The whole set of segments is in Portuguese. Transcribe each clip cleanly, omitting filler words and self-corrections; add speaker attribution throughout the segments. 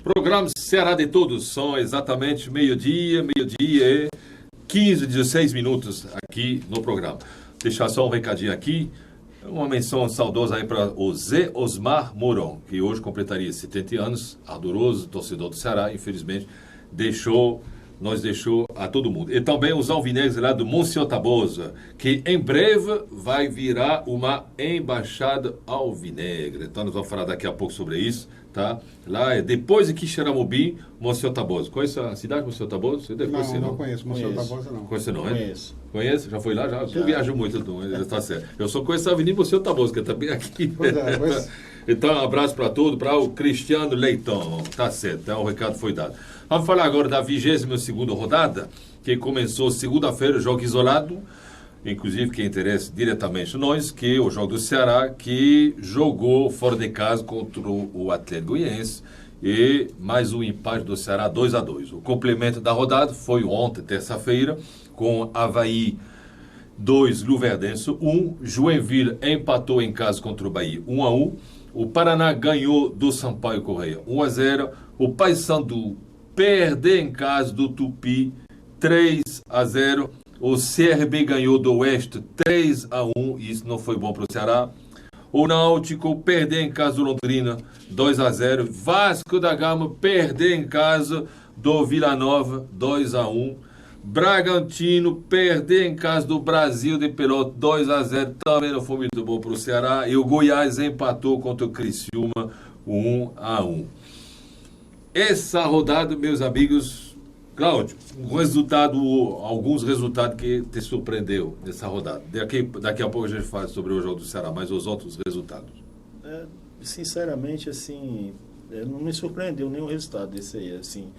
Speaker 1: Programa Ceará de Todos, são exatamente meio-dia e 15, 16 minutos aqui no programa. Deixar só um recadinho aqui, uma menção saudosa aí para o Zé Osmar Mourão, que hoje completaria 70 anos, ardoroso torcedor do Ceará, infelizmente, nos deixou a todo mundo. E também os alvinegros lá do Monsenhor Tabosa, que em breve vai virar uma embaixada alvinegra. Então nós vamos falar daqui a pouco sobre isso, tá? Lá é depois de Quixeramobim, Monsenhor Tabosa. Conhece a cidade, Monsenhor Tabosa? Você deve conhecer,
Speaker 2: não conheço. Monsenhor Tabosa, não.
Speaker 1: Conhece não, é?
Speaker 2: Conheço.
Speaker 1: Conhece? Já foi lá? Já? Você viaja muito, então, tá certo. Eu só conheço a Avenida Monsenhor Tabosa, que é também aqui.
Speaker 2: Pois é.
Speaker 1: Então, um abraço para todos, para o Cristiano Leitão. Tá certo, então, o recado foi dado. Vamos falar agora da 22ª rodada, que começou segunda-feira, jogo isolado, inclusive quem interessa diretamente nós, que é o jogo do Ceará, que jogou fora de casa contra o Atlético Goianiense, e mais um empate do Ceará 2-2. O complemento da rodada foi ontem, terça-feira, com Avaí 2, Luverdense 1, Joinville empatou em casa contra o Bahia 1-1, o Paraná ganhou do Sampaio Correia 1-0, o Paysandu perdeu em casa do Tupi 3-0, o CRB ganhou do Oeste 3-1, e isso não foi bom para o Ceará. O Náutico perdeu em casa do Londrina 2-0, Vasco da Gama perdeu em casa do Vila Nova 2-1, Bragantino perdeu em casa do Brasil de Pelotas 2-0, também não foi muito bom para o Ceará, e o Goiás empatou contra o Criciúma 1-1. Essa rodada, meus amigos, Cláudio, alguns resultados que te surpreendeu nessa rodada. Daqui a pouco a gente fala sobre o jogo do Ceará, mas os outros resultados.
Speaker 3: Sinceramente, assim, não me surpreendeu nenhum resultado desse aí, assim.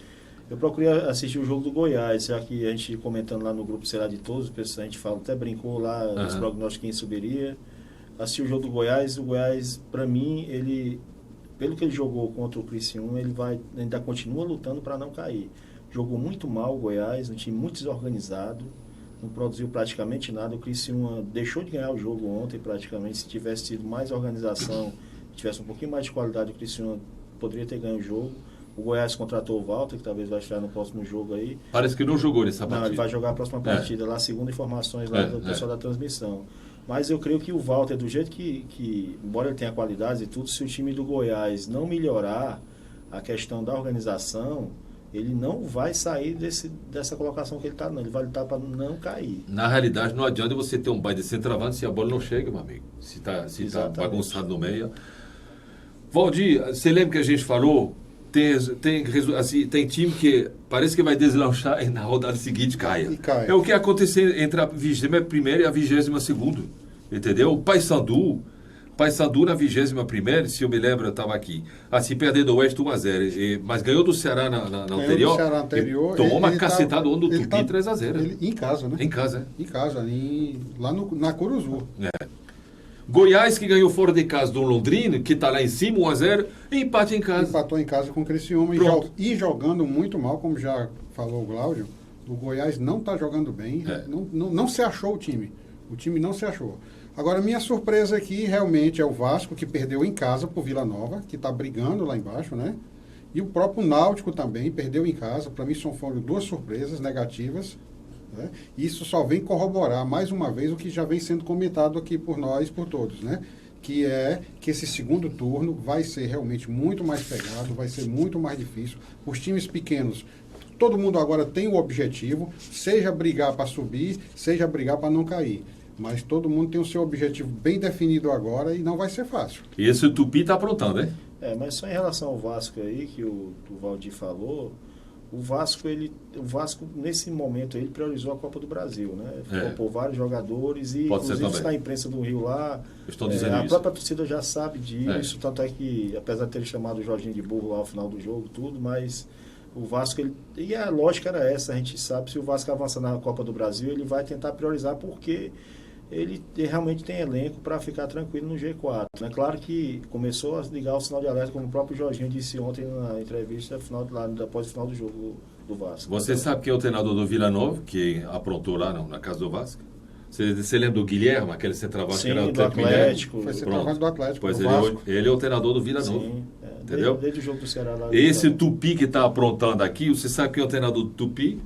Speaker 3: Eu procurei assistir o jogo do Goiás, já que a gente comentando lá no grupo Ceará de Todos, a gente até brincou lá nos prognósticos quem subiria. Assisti o jogo do Goiás, o Goiás, para mim, pelo que ele jogou contra o Criciúma, ele ainda continua lutando para não cair. Jogou muito mal o Goiás, um time muito desorganizado, não produziu praticamente nada. O Criciúma deixou de ganhar o jogo ontem praticamente. Se tivesse tido mais organização, tivesse um pouquinho mais de qualidade, o Criciúma poderia ter ganho o jogo. O Goiás contratou o Walter, que talvez vai estrear no próximo jogo aí.
Speaker 1: Parece que não jogou nessa partida.
Speaker 3: Não, ele vai jogar a próxima partida lá, segundo informações lá do pessoal da transmissão. Mas eu creio que o Walter, do jeito que, embora ele tenha qualidades e tudo, se o time do Goiás não melhorar a questão da organização, ele não vai sair dessa colocação que ele está, não. Ele vai lutar para não cair.
Speaker 1: Na realidade, não adianta você ter um baile de centroavante se a bola não chega, meu amigo. Se tá bagunçado no meio. Valdir, você lembra que a gente falou? Tem time que parece que vai deslanchar e na rodada seguinte caia. É o que aconteceu entre a 21ª e a 22ª. Entendeu? O Paysandu na 21ª, se eu me lembro, eu estava aqui. Assim, perdendo do Oeste 1-0. Mas ganhou do Ceará na anterior.
Speaker 2: Do Ceará anterior.
Speaker 1: Tomou uma cacetada do Tupi 3-0.
Speaker 2: Em casa, né?
Speaker 1: Em casa,
Speaker 2: Em casa, lá na Curuzu.
Speaker 1: Goiás, que ganhou fora de casa do Londrina, que está lá em cima, 1-0, e empate em casa.
Speaker 2: Empatou em casa com o Criciúma e jogando muito mal, como já falou o Cláudio. O Goiás não está jogando bem, não se achou o time. O time não se achou. Agora, minha surpresa aqui realmente é o Vasco, que perdeu em casa para o Vila Nova, que está brigando lá embaixo, né? E o próprio Náutico também perdeu em casa. Para mim, foram duas surpresas negativas. Né? Isso só vem corroborar mais uma vez o que já vem sendo comentado aqui por nós, por todos, né? Que é que esse segundo turno vai ser realmente muito mais pegado, vai ser muito mais difícil. Os times pequenos, todo mundo agora tem o objetivo, seja brigar para subir, seja brigar para não cair. Mas todo mundo tem o seu objetivo bem definido agora e não vai ser fácil.
Speaker 1: E esse Tupi está aprontando, né?
Speaker 3: Mas só em relação ao Vasco aí, que o Valdir falou, o Vasco, nesse momento, ele priorizou a Copa do Brasil, né? Poupou vários jogadores e, inclusive, está a imprensa do Rio lá.
Speaker 1: Estou dizendo
Speaker 3: a
Speaker 1: isso.
Speaker 3: própria torcida já sabe disso, tanto é que, apesar de ter chamado o Jorginho de burro lá ao final do jogo, tudo, mas o Vasco, e a lógica era essa, a gente sabe, se o Vasco avançar na Copa do Brasil, ele vai tentar priorizar, porque ele realmente tem elenco para ficar tranquilo no G4. É claro que começou a ligar o sinal de alerta, como o próprio Jorginho disse ontem na entrevista após o final do jogo do Vasco.
Speaker 1: Você sabe quem é o treinador do Vila Nova, que aprontou lá na casa do Vasco? Você lembra do Guilherme, aquele centroavante que era
Speaker 3: do Atlético?
Speaker 2: Foi centroavante do Atlético.
Speaker 1: Pois ele é o treinador do Vila Nova.
Speaker 3: Sim,
Speaker 1: entendeu?
Speaker 3: Desde o jogo do Ceará lá.
Speaker 1: Esse Tupi que está aprontando aqui, você sabe quem é o treinador do Tupi?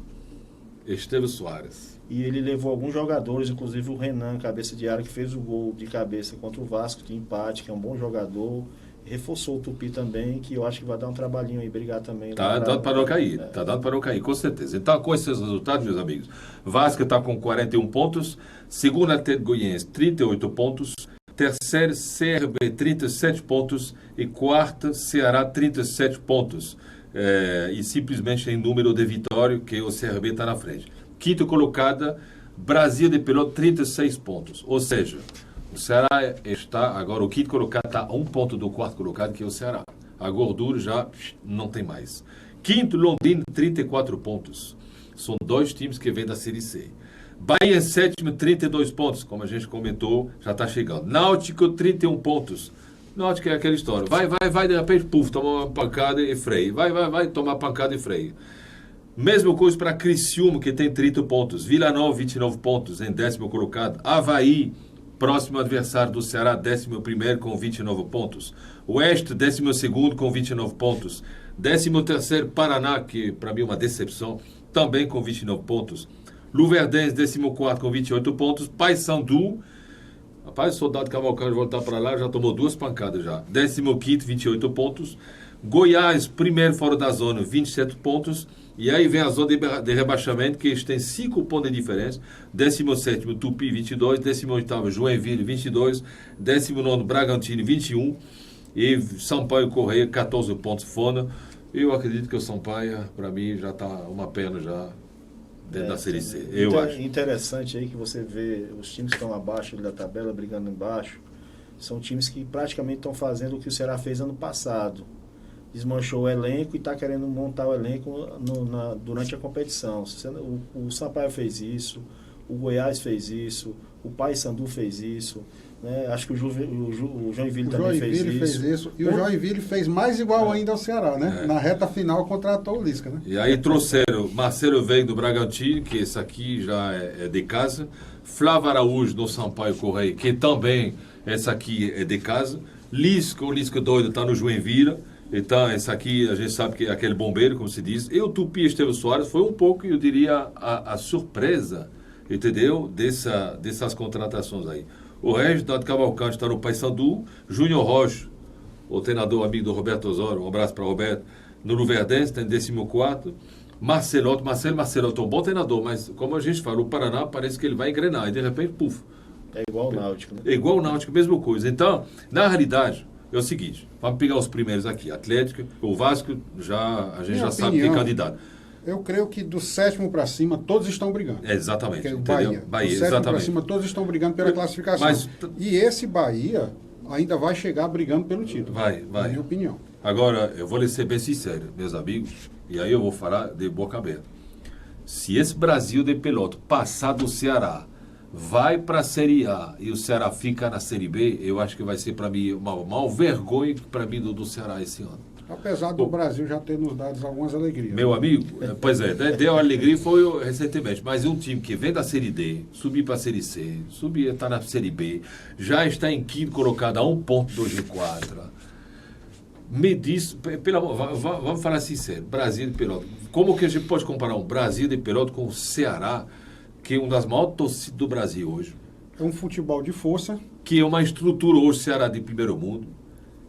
Speaker 1: Estevão Soares.
Speaker 3: E ele levou alguns jogadores, inclusive o Renan, cabeça de área, que fez o gol de cabeça contra o Vasco, de empate, que é um bom jogador. Reforçou o Tupi também, que eu acho que vai dar um trabalhinho aí, brigar também.
Speaker 1: Tá dando para não cair, tá dando para não cair, com certeza. Então, com esses resultados, meus amigos, Vasco está com 41 pontos, segundo Atlético Goianiense, 38 pontos, terceiro CRB, 37 pontos e quarto Ceará, 37 pontos. E simplesmente em número de vitória, que o CRB está na frente. Quinto colocada, Brasil de Pelotas, 36 pontos. Ou seja, o Ceará está, agora o quinto colocado está a um ponto do quarto colocado, que é o Ceará. A gordura já não tem mais. Quinto, Londrina, 34 pontos. São dois times que vêm da Série C. Bahia, sétimo, 32 pontos, como a gente comentou, já está chegando. Náutico, 31 pontos. Náutico é aquela história. Vai, de repente, puf, toma uma pancada e freia. Vai, tomar pancada e freia. Mesma coisa para Criciúma, que tem 30 pontos. Vila Nova, 29 pontos, em décimo colocado. Avaí, próximo adversário do Ceará, 11º com 29 pontos. Oeste, 12º com 29 pontos. 13º, Paraná, que para mim é uma decepção, também com 29 pontos. Luverdense, 14º com 28 pontos. Paysandu, rapaz, o Soldado Cavalcante voltar para lá, já tomou 2 pancadas já. 15º, 28 pontos. Goiás, primeiro fora da zona, 27 pontos. E aí vem a zona de rebaixamento, que eles têm 5 pontos de diferença. 17º, Tupi, 22. 18º, Joinville, 22. 19º, Bragantino, 21. E Sampaio Correia, 14 pontos fora. Eu acredito que o Sampaio, para mim, já está uma perna já dentro da Série C. Eu acho.
Speaker 3: Interessante aí que você vê os times que estão abaixo da tabela, brigando embaixo, são times que praticamente estão fazendo o que o Ceará fez ano passado. Desmanchou o elenco e está querendo montar o elenco durante a competição. O Sampaio fez isso, o Goiás fez isso, o Paysandu fez isso, né? Acho que o Joinville também fez isso.
Speaker 2: E o Joinville fez mais igual ainda ao Ceará, né? Na reta final contratou o Lisca, né?
Speaker 1: E aí trouxeram Marcelo Veiga do Bragantino, que esse aqui já é de casa. Flávio Araújo do Sampaio Correia, que também esse aqui é de casa. O Lisca doido está no Joinville. Então, esse aqui, a gente sabe que é aquele bombeiro, como se diz. E o Tupi Estevão Soares foi um pouco, eu diria, a surpresa, entendeu? Dessas contratações aí. O Reginaldo Cavalcante está no Paysandu. Júnior Rocha, o treinador amigo do Roberto Osório, um abraço para o Roberto, no Luverdense, está em 14º. Marcelo é um bom treinador, mas como a gente fala, o Paraná parece que ele vai engrenar. E de repente, puf.
Speaker 3: É igual o Náutico, né?
Speaker 1: É igual o Náutico, mesma coisa. Então, na realidade, é o seguinte, vamos pegar os primeiros aqui. Atlético, o Vasco, a gente já sabe que é candidato.
Speaker 2: Eu creio que do 7º para cima, todos estão brigando.
Speaker 1: Exatamente.
Speaker 2: O Bahia. Do 7º para cima, todos estão brigando pela classificação. E esse Bahia ainda vai chegar brigando pelo título.
Speaker 1: Vai.
Speaker 2: Na minha opinião.
Speaker 1: Agora, eu vou lhe ser bem sincero, meus amigos, e aí eu vou falar de boca aberta. Se esse Brasil de Pelotas passar do Ceará, vai para a Série A e o Ceará fica na Série B, eu acho que vai ser para mim uma maior vergonha para mim do Ceará esse ano.
Speaker 2: Apesar do Brasil já ter nos dado algumas alegrias.
Speaker 1: Meu amigo, pois é, deu alegria foi recentemente, mas é um time que vem da Série D, subir para a Série C, está na Série B, já está em quinto colocado a 1 ponto do G4. Me diz, pelo amor, vamos falar sincero, Brasil de Pelotas, como que a gente pode comparar um Brasil de Pelotas com o Ceará, que é uma das maiores torcidas do Brasil hoje?
Speaker 2: É um futebol de força.
Speaker 1: Que é uma estrutura hoje, Ceará de primeiro mundo.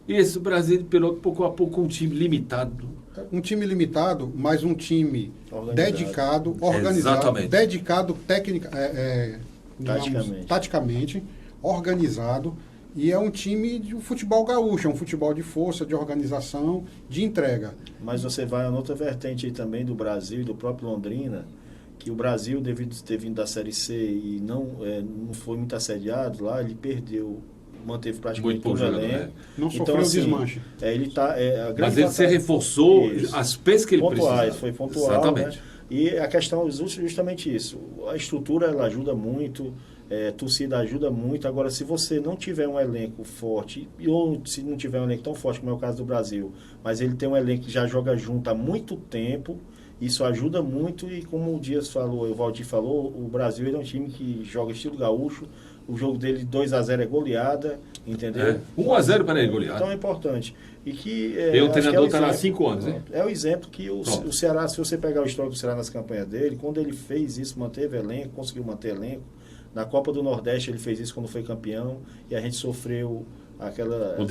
Speaker 1: E esse Brasil de Pelotas, pouco a pouco, um time limitado.
Speaker 2: Um time limitado, mas um time dedicado, organizado,
Speaker 1: exatamente.
Speaker 2: Dedicado taticamente, organizado. E é um time de futebol gaúcho, é um futebol de força, de organização, de entrega.
Speaker 3: Mas você vai a outra vertente aí também do Brasil e do próprio Londrina, que o Brasil, devido a ter vindo da Série C e não foi muito assediado lá, ele perdeu, manteve praticamente todo o elenco.
Speaker 2: Não sofreu desmanche.
Speaker 3: Ele tá,
Speaker 1: mas ele se reforçou as peças que ele precisava.
Speaker 3: Foi pontual. Exatamente. Né? E a questão é justamente isso. A estrutura ela ajuda muito, torcida ajuda muito. Agora, se você não tiver um elenco forte, ou se não tiver um elenco tão forte como é o caso do Brasil, mas ele tem um elenco que já joga junto há muito tempo, isso ajuda muito. E como o Dias falou, o Valdir falou, o Brasil ele é um time que joga estilo gaúcho, o jogo dele 2-0 é goleada, entendeu?
Speaker 1: 1-0 para ele goleada.
Speaker 3: Então é importante. E que,
Speaker 1: e o treinador está lá há 5 anos, né?
Speaker 3: É o exemplo que o Ceará, se você pegar o histórico do Ceará nas campanhas dele, quando ele fez isso, manteve elenco, conseguiu manter elenco. Na Copa do Nordeste ele fez isso quando foi campeão, e a gente sofreu o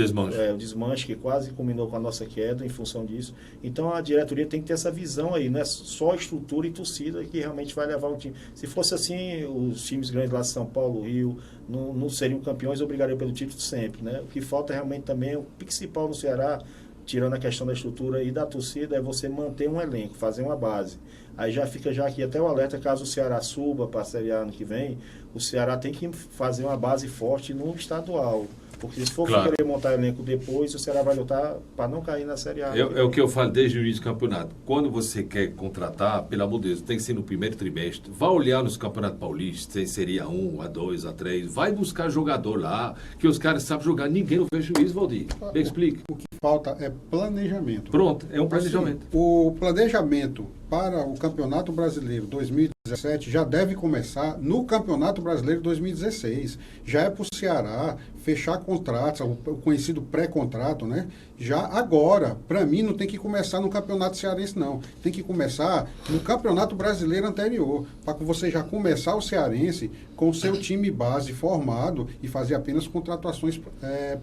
Speaker 3: desmanche que quase culminou com a nossa queda em função disso. Então a diretoria tem que ter essa visão aí, não é só estrutura e torcida que realmente vai levar o time. Se fosse assim, os times grandes lá de São Paulo, Rio, não seriam campeões, obrigariam pelo título sempre, né? O que falta realmente também, o principal no Ceará, tirando a questão da estrutura e da torcida, é você manter um elenco, fazer uma base. Aí já fica aqui até o alerta, caso o Ceará suba para a Série A ano que vem, o Ceará tem que fazer uma base forte no estadual. Porque se for querer montar elenco depois, o Ceará vai lutar para não cair na Série A.
Speaker 1: É o que eu falo desde o início do campeonato. Quando você quer contratar, pelo amor de Deus, tem que ser no primeiro trimestre. Vá olhar nos campeonatos paulistas, tem Série A1, A2, A3. Vai buscar jogador lá, que os caras sabem jogar. Ninguém não vê juiz, Valdir. Me explique.
Speaker 2: O que falta é planejamento.
Speaker 1: Pronto, é um planejamento.
Speaker 2: Assim, o planejamento para o Campeonato Brasileiro 2017 já deve começar no Campeonato Brasileiro 2016. Já é para o Ceará fechar contratos, o conhecido pré-contrato, né? Já agora, para mim, não tem que começar no Campeonato Cearense, não. Tem que começar no Campeonato Brasileiro anterior, para que você já começar o Cearense com o seu time base formado e fazer apenas contratações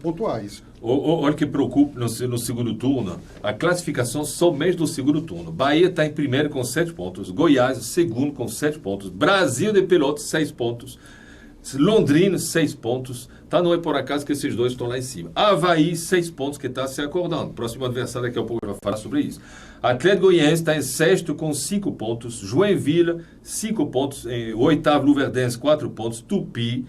Speaker 2: pontuais.
Speaker 1: Olha que preocupa no segundo turno, a classificação somente do segundo turno. Bahia está em primeiro com 7 pontos, Goiás segundo com 7 pontos, Brasil de Pelotas 6 pontos, Londrina 6 pontos, tá? Não é por acaso que esses dois estão lá em cima. Avaí 6 pontos, que está se acordando. Próximo adversário daqui a pouco vai falar sobre isso. Atlético Goianiense está em sexto com 5 pontos, Joinville 5 pontos, o oitavo Luverdense 4 pontos, Tupi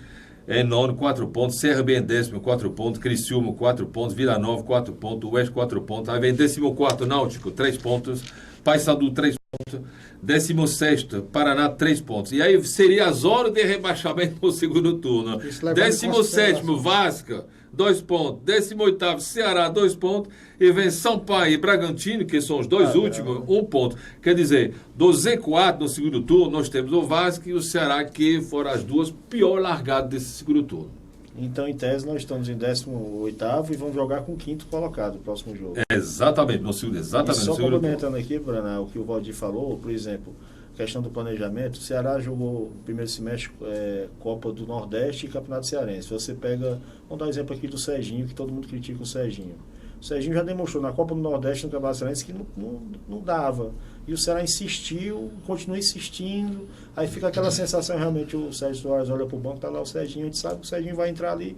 Speaker 1: é nono, 4 pontos, CRB em décimo, 4 pontos, Criciúma 4 pontos, Vila Nova 4 pontos, Oeste 4 pontos, aí vem 14º Náutico 3 pontos, Paysandu 3 pontos, 16º Paraná 3 pontos. E aí seria as horas de rebaixamento no segundo turno. 17º Vasco 2 pontos, 18º Ceará 2 pontos, e vem Sampaio e Bragantino, que são os dois últimos, 1 ponto. Quer dizer, do Z4 no segundo turno, nós temos o Vasco e o Ceará, que foram as duas pior largadas desse segundo turno.
Speaker 3: Então, em tese, nós estamos em 18º e vamos jogar com o 5º colocado no próximo jogo.
Speaker 1: Exatamente, no segundo, exatamente.
Speaker 3: E só complementando aqui, Brana, o que o Valdir falou, por exemplo, questão do planejamento, o Ceará jogou no primeiro semestre Copa do Nordeste e Campeonato Cearense. Você pega, vamos dar um exemplo aqui do Serginho, que todo mundo critica o Serginho. O Serginho já demonstrou na Copa do Nordeste e no Campeonato Cearense que não dava. E o Ceará insistiu, continua insistindo, aí fica aquela sensação, realmente, o Sérgio Soares olha para o banco, está lá o Serginho, a gente sabe que o Serginho vai entrar ali,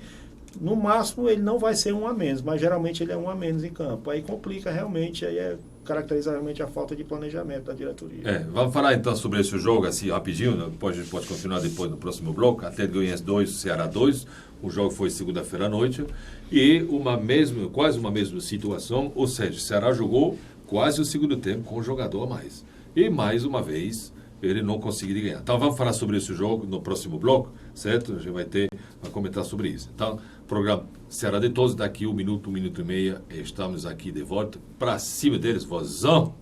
Speaker 3: no máximo ele não vai ser um a menos, mas geralmente ele é um a menos em campo. Aí complica realmente, aí caracteriza realmente a falta de planejamento da diretoria.
Speaker 1: Vamos falar então sobre esse jogo, assim, rapidinho, depois a gente pode continuar depois no próximo bloco. Atlético Goianiense 2, Ceará 2, o jogo foi segunda-feira à noite, e quase uma mesma situação, ou seja, o Ceará jogou quase o segundo tempo com um jogador a mais. E mais uma vez, ele não conseguiu ganhar. Então vamos falar sobre esse jogo no próximo bloco, certo? A gente vai comentar sobre isso. Então, programa Ceará de Todos, daqui 1 minuto, 1 minuto e meia, estamos aqui de volta, para cima deles, vozão!